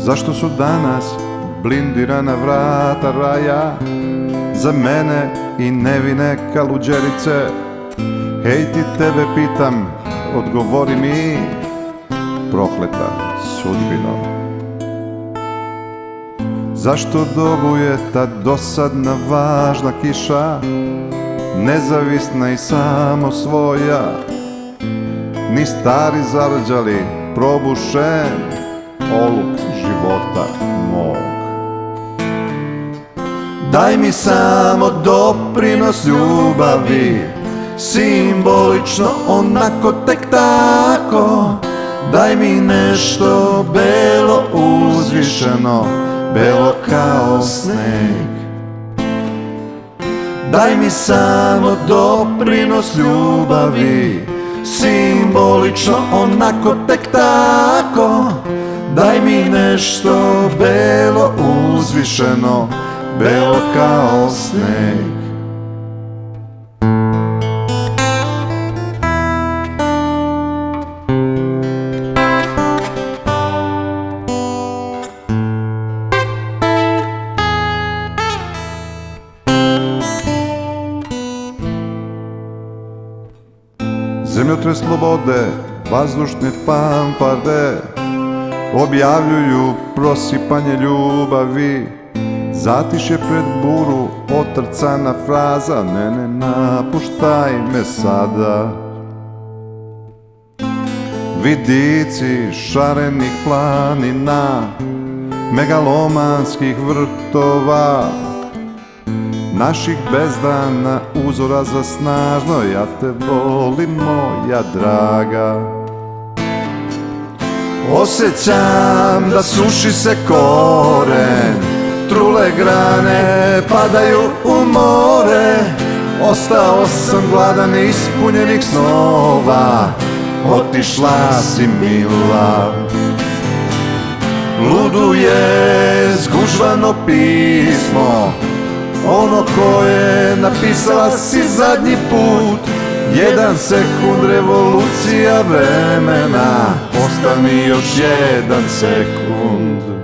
Zašto su danas blindirana vrata raja za mene i nevine kaluđerice? Hej ti, tebe pitam, odgovori mi, prokleta sudbino. Zašto doguje ta dosadna važna kiša, nezavisna i samo svoja, ni stari zarđali probušen oluk života mog? Daj mi samo doprinos ljubavi, simbolično onako tek tako. Daj mi nešto belo uzvišeno, belo kao sneg. Daj mi samo doprinos ljubavi, simbolično onako tek tako. Daj mi nešto belo uzvišeno, belo kao sneg. Zemljotres slobode, vazdušne fanfarde objavljuju prosipanje ljubavi. Zatišje pred buru, otrcana fraza, ne, ne napuštaj me sada. Vidici šarenih planina, megalomanskih vrtova, naših bezdana uzora za snažno. Ja te volim, moja draga. Osjećam da suši se koren, trule grane padaju u more. Ostao sam gladan ispunjenih snova, otišla si mila. Luduje zgužvano pismo, ono koje napisala si zadnji put. 1 sekund revolucija vremena, ostani još 1 sekund.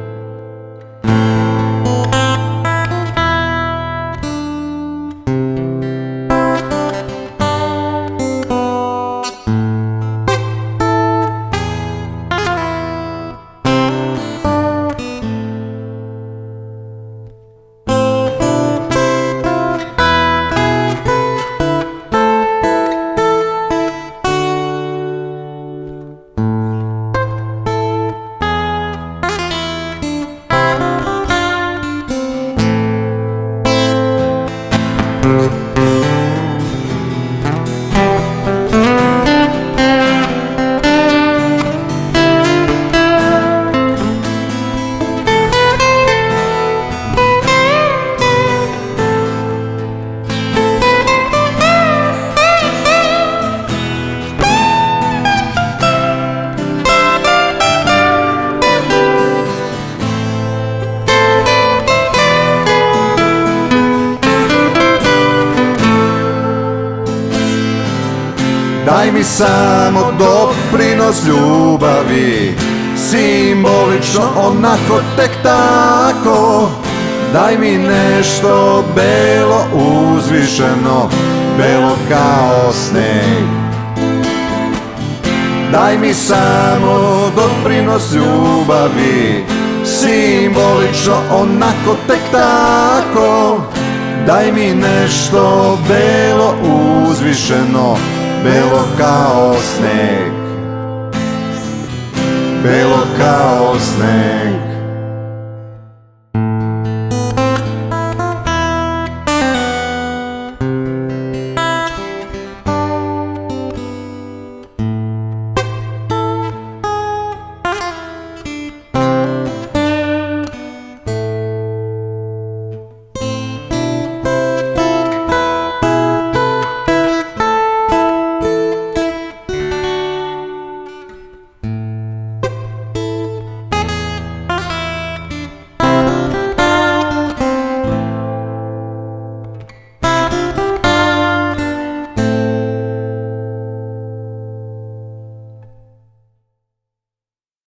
Daj mi samo doprinos ljubavi, simbolično onako tek tako. Daj mi nešto belo uzvišeno, belo kao sneg. Daj mi samo doprinos ljubavi, simbolično onako tek tako. Daj mi nešto belo uzvišeno, belo kao sneg, belo kao sneg.